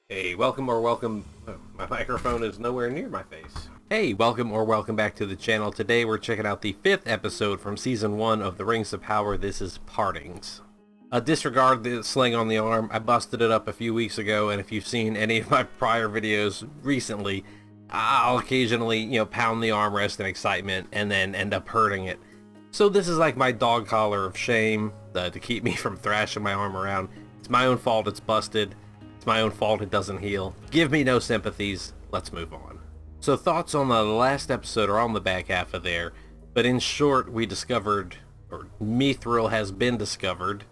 Hey, welcome or welcome. Oh, my microphone is nowhere near my face. Hey, welcome or welcome back to the channel. Today we're checking out the 5th episode from Season 1 of The Rings of Power. This is Partings. Disregard the sling on the arm. I busted it up a few weeks ago, and if you've seen any of my prior videos recently, I'll occasionally, pound the armrest in excitement and then end up hurting it. So this is like my dog collar of shame to keep me from thrashing my arm around. It's my own fault it's busted. It's my own fault it doesn't heal. Give me no sympathies. Let's move on. So thoughts on the last episode are on the back half of there, but in short, we discovered, or Mithril has been discovered.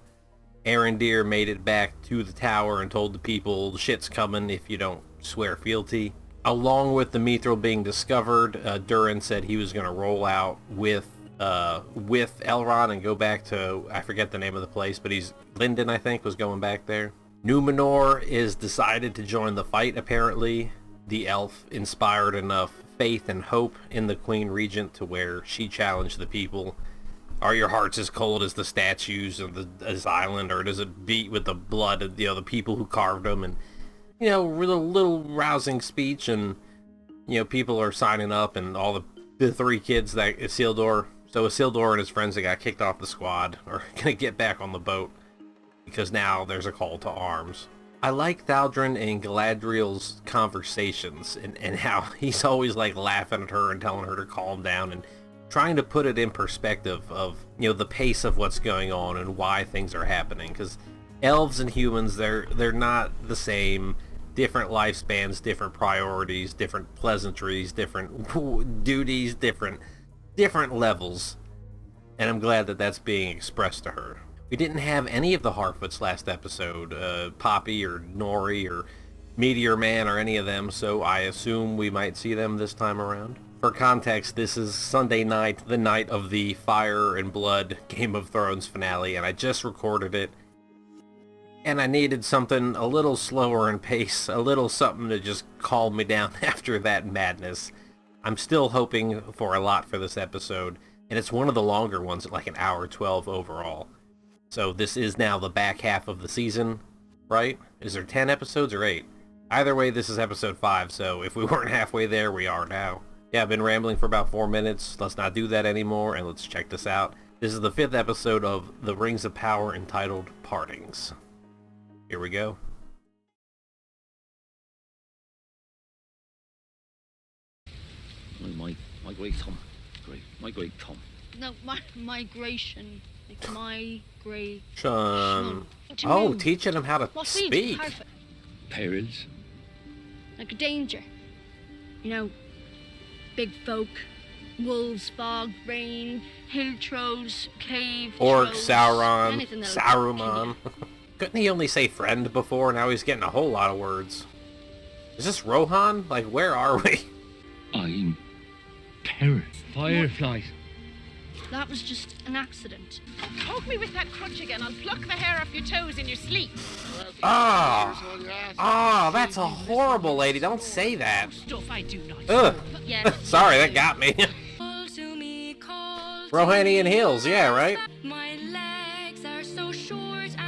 Arondir made it back to the tower and told the people shit's coming if you don't swear fealty. Along with the Mithril being discovered, Durin said he was going to roll out with Elrond and go back to, I forget the name of the place, but Linden, I think, was going back there. Numenor is decided to join the fight, apparently. The elf inspired enough faith and hope in the Queen Regent to where she challenged the people. Are your hearts as cold as the statues of this island, or does it beat with the blood of the people who carved them? And, little rousing speech, and, people are signing up, and all the 3 kids that Isildur. So Isildur and his friends that got kicked off the squad are going to get back on the boat, because now there's a call to arms. I like Thaldrin and Galadriel's conversations, and how he's always like laughing at her and telling her to calm down, and trying to put it in perspective of, the pace of what's going on and why things are happening. Because elves and humans, they're not the same. Different lifespans, different priorities, different pleasantries, different duties, different levels. And I'm glad that that's being expressed to her. We didn't have any of the Harfoots last episode, Poppy or Nori or Meteor Man or any of them, so I assume we might see them this time around. For context, this is Sunday night, the night of the Fire and Blood Game of Thrones finale, and I just recorded it. And I needed something a little slower in pace, a little something to just calm me down after that madness. I'm still hoping for a lot for this episode, and it's one of the longer ones at like an hour 12 overall. So this is now the back half of the season, right? Is there 10 episodes or 8? Either way, this is episode 5, so if we weren't halfway there, we are now. Yeah, I've been rambling for about 4 minutes. Let's not do that anymore, and let's check this out. This is the 5th episode of The Rings of Power entitled Partings. Here we go. My great Tom. My great Tom. No, migration. Like migration. Oh, teaching him how to speak. Perils. Like a danger. Big folk, wolves, fog, rain, hill trolls, cave Orc, trolls, Saruman. Couldn't he only say friend before? Now he's getting a whole lot of words. Is this Rohan? Like, where are we? I'm Peril. Fireflies. That was just an accident. Poke me with that crutch again. I'll pluck the hair off your toes in your sleep. That's a horrible lady. Don't say that. Stuff I do not. Ugh. Yeah. Sorry, that got me. Rohanian heels, yeah, right?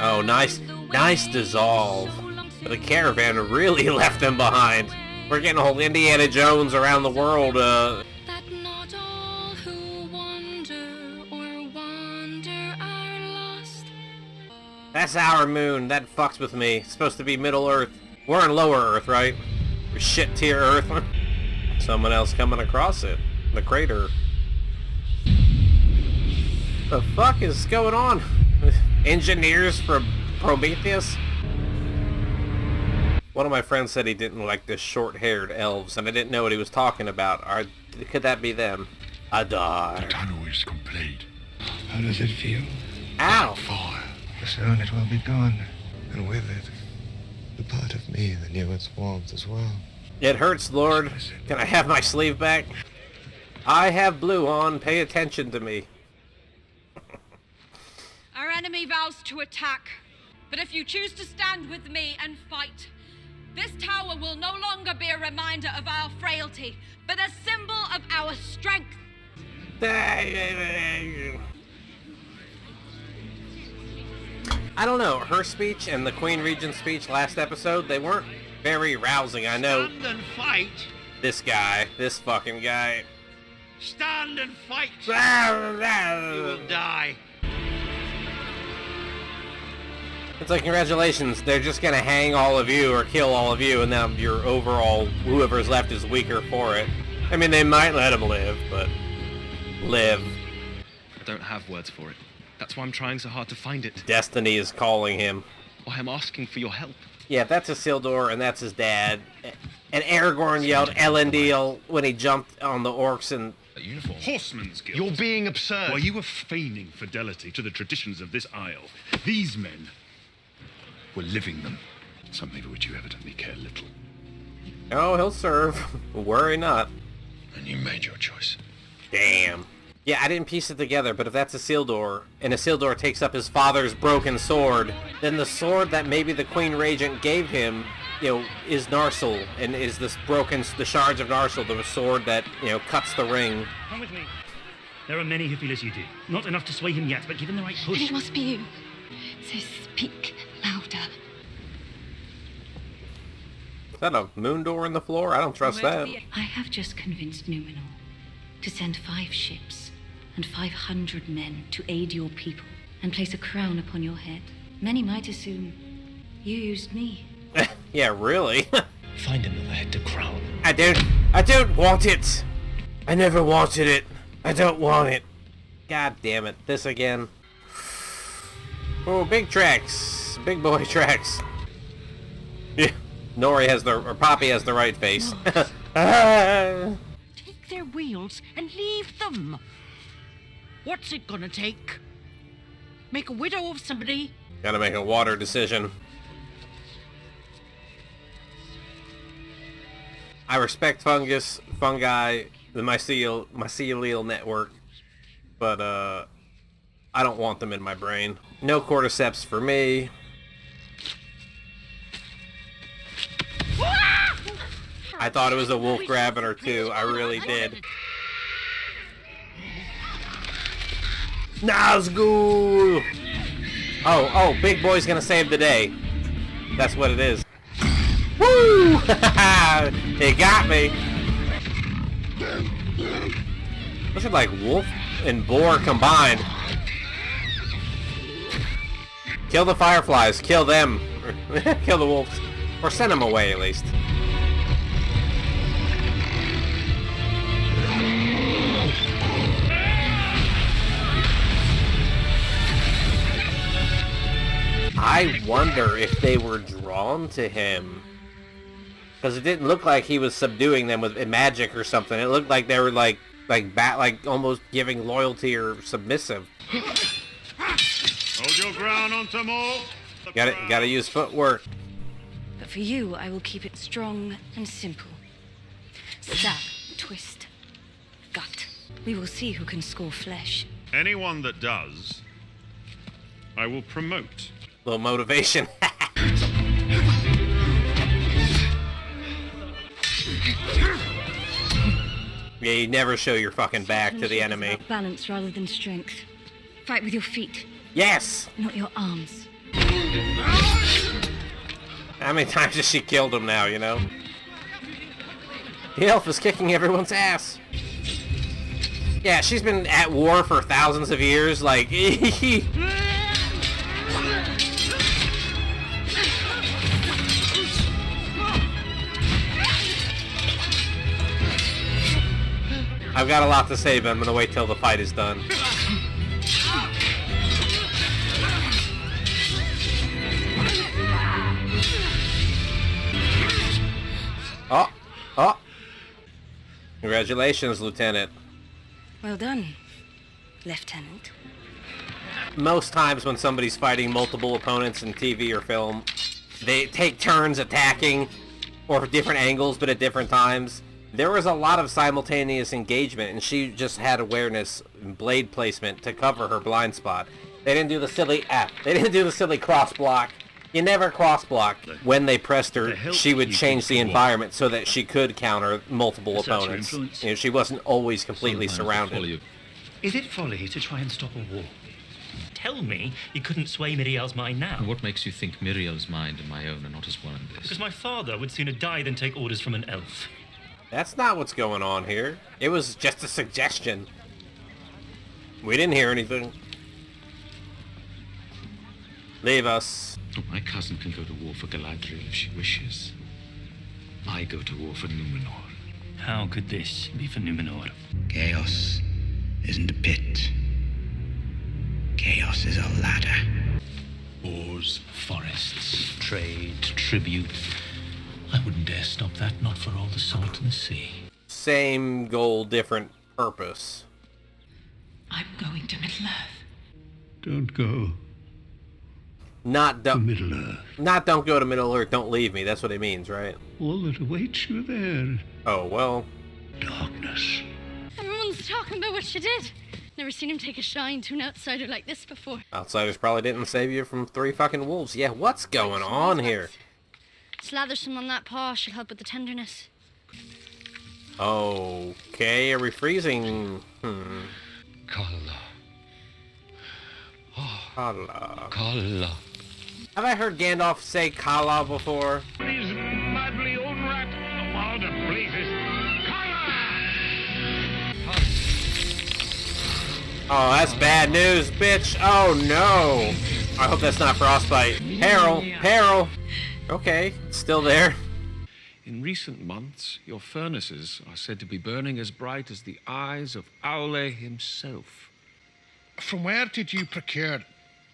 Oh, nice dissolve. The caravan really left them behind. We're getting a whole Indiana Jones around the world, That's our moon. That fucks with me. It's supposed to be Middle Earth. We're in Lower Earth, right? We're shit tier Earth. Someone else coming across it. The crater. The fuck is going on? Engineers from Prometheus? One of my friends said he didn't like the short-haired elves, and I didn't know what he was talking about. Could that be them? Adar. The tunnel is complete. How does it feel? Ow! Fire. Soon it will be gone, and with it, the part of me that knew its warmth as well. It hurts, Lord. Can I have my sleeve back? I have blue on. Pay attention to me. Our enemy vows to attack. But if you choose to stand with me and fight, this tower will no longer be a reminder of our frailty, but a symbol of our strength. I don't know, her speech and the Queen Regent's speech last episode, they weren't Very rousing, I know. Stand and fight. This guy, this fucking guy. Stand and fight. You will die. It's like, congratulations, they're just gonna hang all of you or kill all of you, and now your overall, whoever's left is weaker for it. I mean, they might let him live, but live. I don't have words for it. That's why I'm trying so hard to find it. Destiny is calling him. Why I'm asking for your help. Yeah, that's Isildur, and that's his dad. And Aragorn yelled Elendil when he jumped on the orcs and... A uniform. Horseman's Guild. You're being absurd. While you were feigning fidelity to the traditions of this isle, these men were living them. Something for which you evidently care little. Oh, he'll serve. Worry not. And you made your choice. Damn. Yeah, I didn't piece it together, but if that's Isildur, and Isildur takes up his father's broken sword, then the sword that maybe the Queen Regent gave him, you know, is Narsil, and is this broken, the shards of Narsil, the sword that, you know, cuts the ring. Come with me. There are many who feel as you do. Not enough to sway him yet, but give him the right push. It must be you. So speak louder. Is that a moon door in the floor? I don't trust that. I have just convinced Numenor to send 5 ships and 500 men to aid your people and place a crown upon your head. Many might assume you used me. Yeah, really? Find another head to crown. I don't want it. I never wanted it. I don't want it. God damn it. This again. Oh, big tracks. Big boy tracks. Yeah. Nori has or Poppy has the right face. Take their wheels and leave them. What's it gonna take? Make a widow of somebody? Gotta make a water decision. I respect fungi, the mycelial network, but I don't want them in my brain. No cordyceps for me. I thought it was a wolf grabbing her too. I really did. Nazgul! Oh, Big Boy's gonna save the day. That's what it is. Woo! He got me. This is like wolf and boar combined. Kill the fireflies. Kill them. Kill the wolves. Or send them away at least. I wonder if they were drawn to him. Because it didn't look like he was subduing them with magic or something. It looked like they were like almost giving loyalty or submissive. Hold your ground on Tamor. Gotta use footwork. But for you, I will keep it strong and simple. Stab, twist, gut. We will see who can score flesh. Anyone that does, I will promote. Little motivation. Yeah, you never show your fucking back to the enemy. Balance rather than strength. Fight with your feet. Yes! Not your arms. How many times has she killed him now, you know? The elf is kicking everyone's ass. Yeah, she's been at war for thousands of years, like... I've got a lot to say, but I'm gonna wait till the fight is done. Oh! Congratulations, Lieutenant. Well done, Lieutenant. Most times when somebody's fighting multiple opponents in TV or film, they take turns attacking, or different angles, but at different times. There was a lot of simultaneous engagement, and she just had awareness and blade placement to cover her blind spot. They didn't do the silly cross block. You never cross block. When they pressed her, she would change the environment so that she could counter multiple opponents. You know, she wasn't always completely surrounded. Is it folly to try and stop a war? tell me you couldn't sway Miriel's mind now. And what makes you think Miriel's mind and my own are as one in this? Because my father would sooner die than take orders from an elf. That's not what's going on here. It was just a suggestion. We didn't hear anything. Leave us. Oh, my cousin can go to war for Galadriel if she wishes. I go to war for Numenor. How could this be for Numenor? Chaos isn't a pit. Chaos is a ladder. Wars, forests, trade, tribute. I wouldn't dare stop that, not for all the salt in the sea. Same goal, different purpose. I'm going to Middle-earth. Don't go. Not to don't. Middle-earth. Not don't go to Middle-earth, don't leave me. That's what it means, right? All that awaits you there. Oh, well. Darkness. Everyone's talking about what she did. Never seen him take a shine to an outsider like this before. Outsiders probably didn't save you from 3 fucking wolves. Yeah, what's going on here? Slather some on that paw, should help with the tenderness. Okay, are we freezing? Kalla. Oh, Kalla. Kalla. Have I heard Gandalf say Kalla before? These madly unwrapped wild blazes. Oh, that's bad news, bitch. Oh, no. I hope that's not frostbite. Peril. Peril. Okay, it's still there. In recent months, your furnaces are said to be burning as bright as the eyes of Aule himself. From where did you procure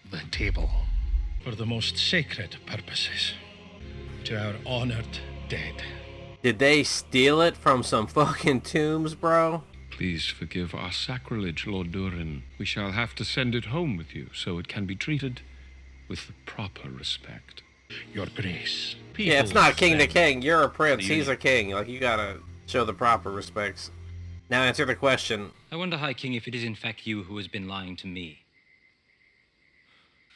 the table? For the most sacred purposes. To our honored dead. Did they steal it from some fucking tombs, bro? Please forgive our sacrilege, Lord Durin. We shall have to send it home with you, so it can be treated with the proper respect. Your Grace. Yeah, it's not king to king. You're a prince. He's a king. Like, you gotta show the proper respects. Now answer the question. I wonder, High King, if it is in fact you who has been lying to me.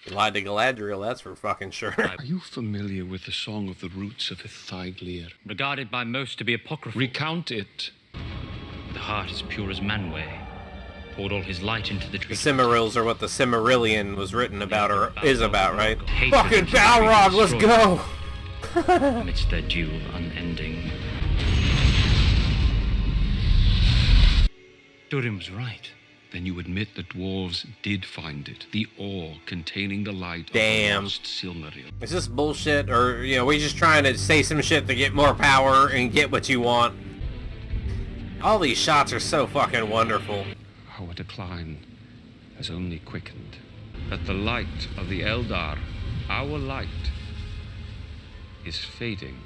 You lied to Galadriel, that's for fucking sure. Are you familiar with the Song of the Roots of Ithaglir? Regarded by most to be apocryphal. Recount it. The heart is pure as Manwë. Poured all his light into the tree. The Cimmerils are what the Cimmerillion was written about, or is about, right? Fucking Balrog, let's go! Amidst their duel unending. Durin was right. Then you admit that dwarves did find it. The ore containing the light Damn. of the lost Silmaril. Is this bullshit, or, you know, we just trying to say some shit to get more power and get what you want? All these shots are so fucking wonderful. Our decline has only quickened. That the light of the Eldar, our light, is fading.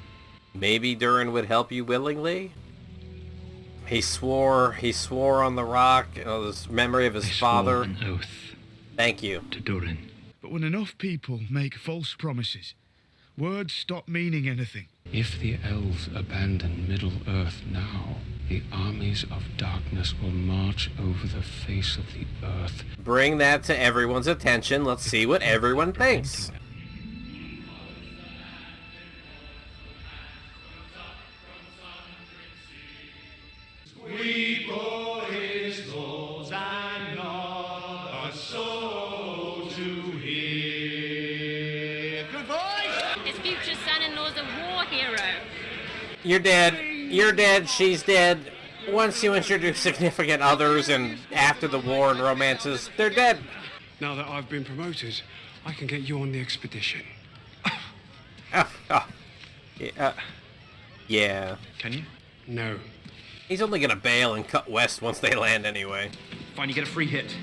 Maybe Durin would help you willingly? He swore on the rock, this memory of his father. An oath. Thank you. To Durin. But when enough people make false promises, words stop meaning anything. If the elves abandon Middle-earth now, the armies of darkness will march over the face of the earth. Bring that to everyone's attention. Let's see what everyone thinks. We bore his laws and not a soul to hear. Good voice! His future son-in-law's a war hero. You're dead. You're dead. She's dead. Once you introduce significant others and after the war and romances, they're dead. Now that I've been promoted, I can get you on the expedition. Yeah. Can you? No. He's only gonna bail and cut west once they land anyway. Fine, you get a free hit.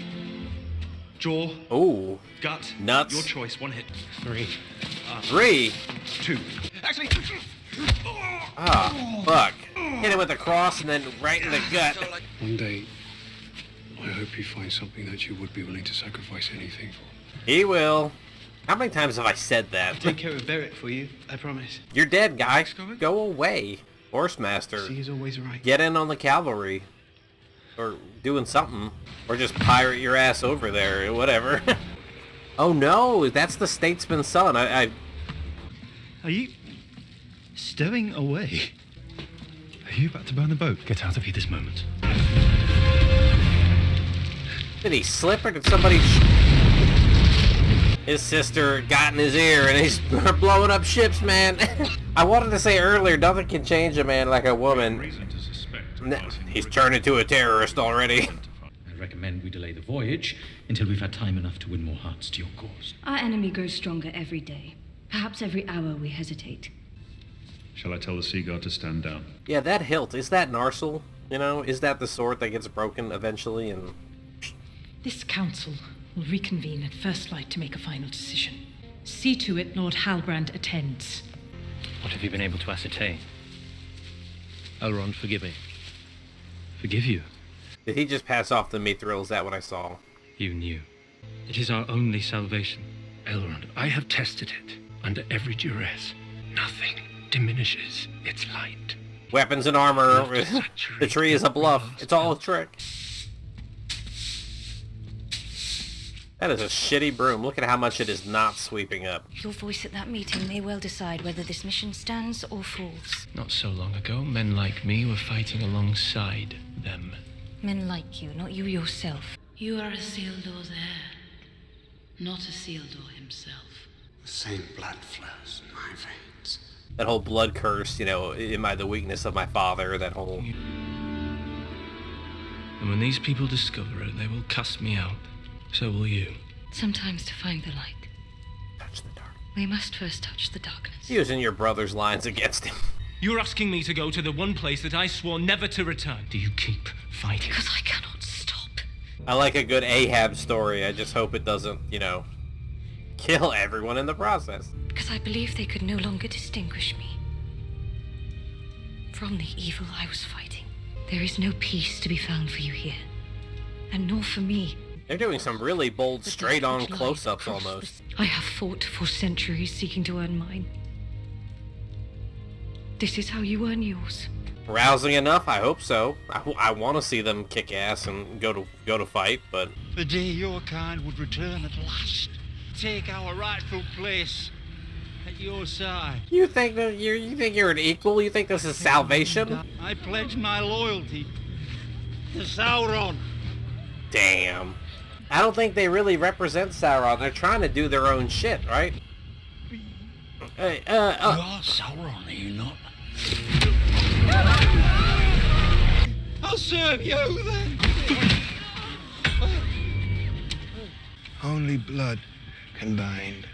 Jaw. Ooh. Gut. Nuts. Your choice. 1 hit. 3. 3? 2. Actually. Ah, fuck. Hit it with a cross and then right in the gut. One day, I hope you find something that you would be willing to sacrifice anything for. He will. How many times have I said that? Take care of Beric for you, I promise. You're dead, guy. Go away. Horsemaster. She is always right. Get in on the cavalry. Or doing something. Or just pirate your ass over there. Whatever. Oh no, that's the statesman's son. Are you stowing away? Are you about to burn the boat? Get out of here this moment. Did he slip or did somebody... His sister got in his ear and he's blowing up ships, man. I wanted to say earlier, nothing can change a man like a woman. He's turned into a terrorist already. I recommend we delay the voyage until we've had time enough to win more hearts to your cause. Our enemy grows stronger every day. Perhaps every hour we hesitate. Shall I tell the sea god to stand down? Yeah, that hilt, is that Narsil? You know, is that the sword that gets broken eventually and... This council will reconvene at first light to make a final decision. See to it Lord Halbrand attends. What have you been able to ascertain? Elrond, forgive me. Forgive you. Did he just pass off the mithril? Is that what I saw? You knew. It is our only salvation. Elrond, I have tested it under every duress. Nothing diminishes its light. Weapons and armor. The tree is a bluff. It's all a trick. That is a shitty broom. Look at how much it is not sweeping up. Your voice at that meeting may well decide whether this mission stands or falls. Not so long ago, men like me were fighting alongside them. Men like you, not you yourself. You are a Isildur there, not a Isildur himself. The same blood flows in my veins. That whole blood curse, you know, am I the weakness of my father, that whole... And when these people discover it, they will cast me out. So will you. Sometimes to find the light, touch the dark. We must first touch the darkness. Using your brother's lines against him. You're asking me to go to the one place that I swore never to return. Do you keep fighting? Because I cannot stop. I like a good Ahab story. I just hope it doesn't, you know, kill everyone in the process. Because I believe they could no longer distinguish me from the evil I was fighting. There is no peace to be found for you here, and nor for me. They're doing some really bold, straight-on close-ups almost. I have fought for centuries seeking to earn mine. This is how you earn yours. Rousing enough? I hope so. I want to see them kick ass and go to fight, but... The day your kind would return at last. Take our rightful place at your side. You think that you're an equal? You think this is salvation? I pledge my loyalty to Sauron. Damn. I don't think they really represent Sauron. They're trying to do their own shit, right? Hey, You are Sauron, are you not? I'll serve you then. Only blood can bind.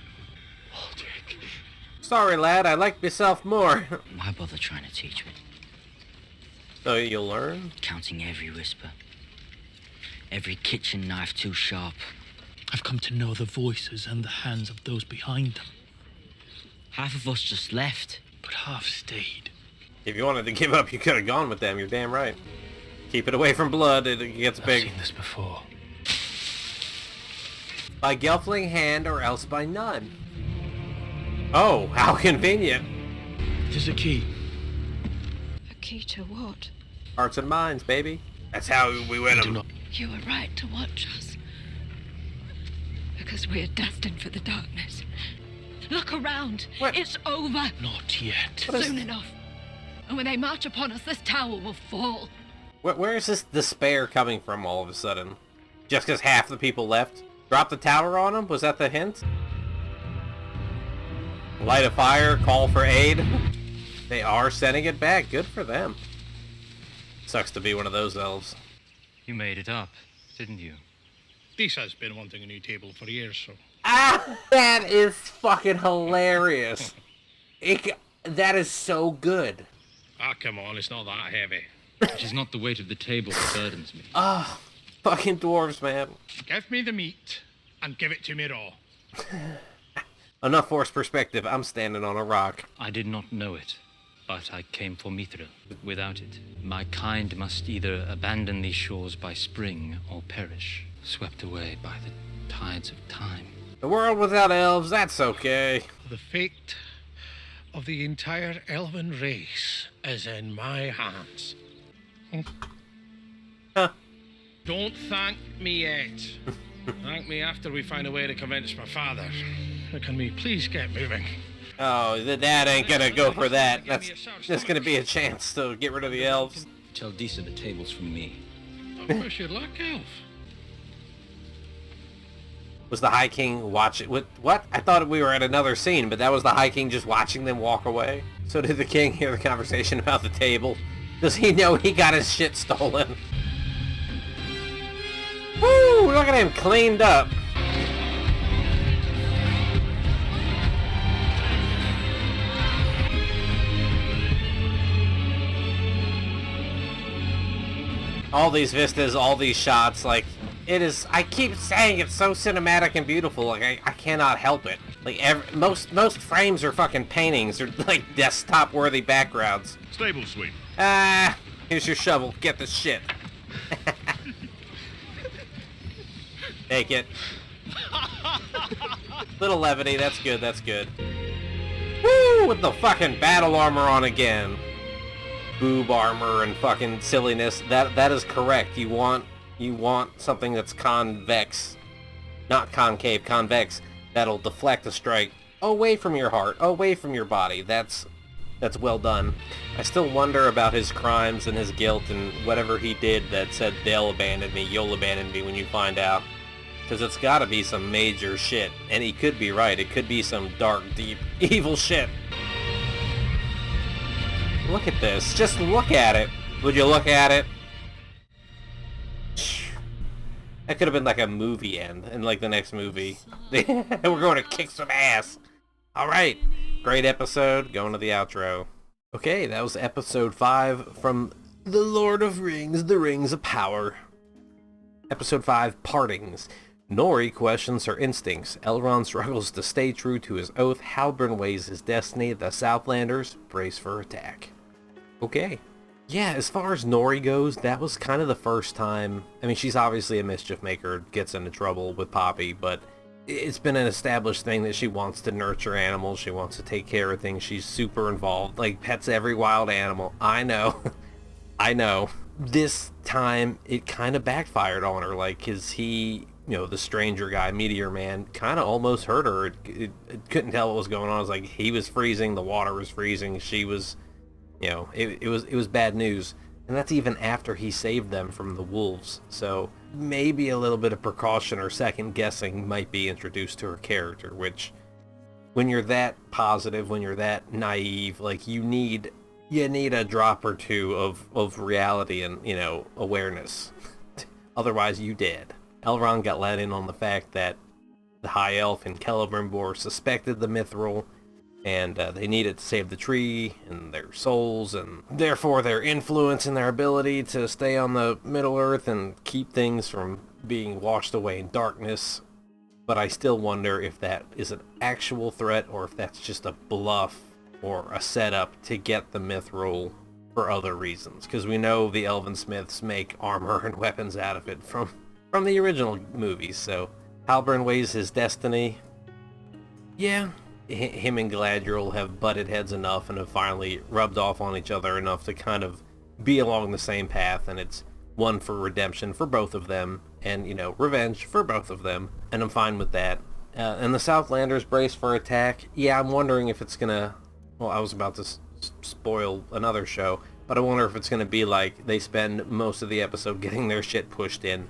Sorry, lad. I like myself more. Why bother trying to teach me? So you'll learn? Counting every whisper. Every kitchen knife too sharp. I've come to know the voices and the hands of those behind them. Half of us just left. But half stayed. If you wanted to give up, you could have gone with them. You're damn right. Keep it away from blood. It gets big. I've seen this before. By Gelfling hand or else by none. Oh, how convenient. There's a key. A key to what? Hearts and minds, baby. That's how we win them. You were right to watch us. Because we're destined for the darkness. Look around. What? It's over. Not yet. Soon enough. And when they march upon us, this tower will fall. Where is this despair coming from all of a sudden? Just because half the people left? Drop the tower on them? Was that the hint? Light a fire, call for aid. They are sending it back. Good for them. Sucks to be one of those elves. You made it up, didn't you? This has been wanting a new table for years, so... Ah! That is fucking hilarious. That is so good. Ah, come on, it's not that heavy. It is not the weight of the table that burdens me. Ah, fucking dwarves, man. Give me the meat, and give it to me raw. Enough forced perspective. I'm standing on a rock. I did not know it, but I came for Mithril. Without it, my kind must either abandon these shores by spring or perish, swept away by the tides of time. The world without elves, that's okay. The fate of the entire elven race is in my hands. Huh. Don't thank me yet. Thank me after we find a way to convince my father. Can we please get moving? Oh, the dad ain't gonna go for that. That's gonna be a chance to get rid of the elves. Tell Disa the table's from me. I wish you'd luck, elf. Was the High King watching? What? I thought we were at another scene, but that was the High King just watching them walk away. So did the king hear the conversation about the table? Does he know he got his shit stolen? Woo! Look at him cleaned up. All these vistas, all these shots, like, it is, I keep saying it's so cinematic and beautiful, like, I cannot help it. Like, most frames are fucking paintings, or, like, desktop-worthy backgrounds. Stable sweep. Here's your shovel, get the shit. Take it. Little levity, that's good, that's good. Woo! With the fucking battle armor on again. Boob armor and fucking silliness. That is correct. You want something that's convex, not concave, convex, that'll deflect a strike away from your heart, away from your body. That's well done. I still wonder about his crimes and his guilt and whatever he did that said they'll abandon me, you'll abandon me when you find out. Because it's gotta be some major shit. And he could be right. It could be some dark, deep, evil shit. Look at this. Just look at it. Would you look at it? That could have been like a movie end in like the next movie. We're going to kick some ass. Alright. Great episode. Going to the outro. Okay, that was episode 5 from The Lord of Rings, The Rings of Power. Episode 5, Partings. Nori questions her instincts. Elrond struggles to stay true to his oath. Halbrand weighs his destiny. The Southlanders brace for attack. Okay. Yeah, as far as Nori goes, that was kind of the first time. I mean, she's obviously a mischief maker, gets into trouble with Poppy, but it's been an established thing that she wants to nurture animals. She wants to take care of things. She's super involved, like pets every wild animal. I know. I know. This time, it kind of backfired on her, like, cause he, you know, the stranger guy, Meteor Man, kind of almost hurt her. It couldn't tell what was going on. It was like, he was freezing, the water was freezing, she was, you know, it was bad news. And that's even after he saved them from the wolves. So maybe a little bit of precaution or second guessing might be introduced to her character, which, when you're that positive, when you're that naive, like, you need a drop or two of reality and, you know, awareness. Otherwise, you dead. Elrond got let in on the fact that the High Elf and Celebrimbor suspected the Mithril, and they needed to save the tree and their souls, and therefore their influence and their ability to stay on the Middle-earth and keep things from being washed away in darkness. But I still wonder if that is an actual threat or if that's just a bluff or a setup to get the Mithril for other reasons. Because we know the Elven Smiths make armor and weapons out of it from the original movies, so Halbrand weighs his destiny. Yeah, him and Galadriel have butted heads enough and have finally rubbed off on each other enough to kind of be along the same path, and it's one for redemption for both of them, and, you know, revenge for both of them, and I'm fine with that. And the Southlanders brace for attack. Yeah, I'm wondering if it's gonna, well, I was about to spoil another show, but I wonder if it's gonna be like they spend most of the episode getting their shit pushed in,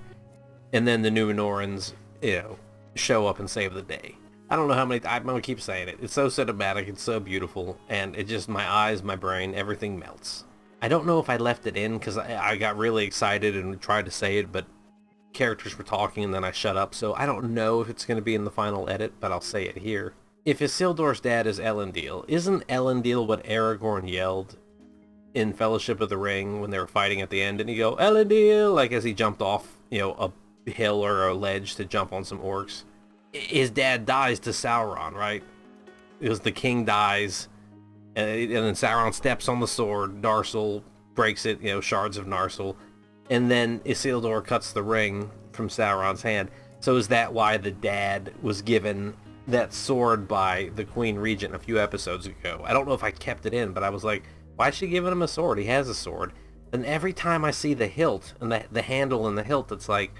and then the Numenorans, you know, show up and save the day. I don't know how many, I'm gonna keep saying it. It's so cinematic, it's so beautiful, and it just, my eyes, my brain, everything melts. I don't know if I left it in, because I got really excited and tried to say it, but characters were talking and then I shut up, so I don't know if it's gonna be in the final edit, but I'll say it here. If Isildur's dad is Elendil, isn't Elendil what Aragorn yelled in Fellowship of the Ring when they were fighting at the end? And he go, Elendil, like as he jumped off, you know, a hill or a ledge to jump on some orcs. His dad dies to Sauron, right? Because the king dies, and then Sauron steps on the sword, Narsil breaks it, you know, shards of Narsil, and then Isildur cuts the ring from Sauron's hand. So is that why the dad was given that sword by the Queen Regent a few episodes ago? I don't know if I kept it in, but I was like, why is she giving him a sword? He has a sword. And every time I see the hilt and the handle and the hilt, it's like,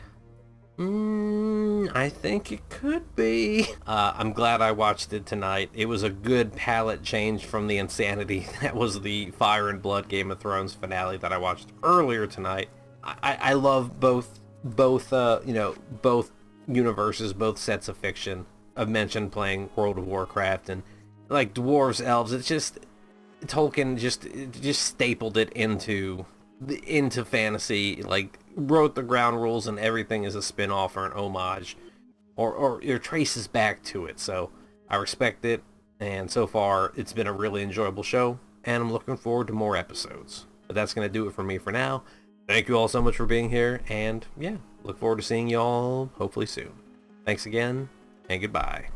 I think it could be. I'm glad I watched it tonight. It was a good palate change from the insanity that was the Fire and Blood Game of Thrones finale that I watched earlier tonight. I love both universes, both sets of fiction. I've mentioned playing World of Warcraft and like dwarves, elves. It's just Tolkien just stapled it into fantasy, like wrote the ground rules, and everything is a spin-off or an homage or traces back to it. So I respect it, and so far it's been a really enjoyable show, and I'm looking forward to more episodes. But that's going to do it for me for now. Thank you all so much for being here, and yeah, look forward to seeing y'all hopefully soon. Thanks again, and goodbye.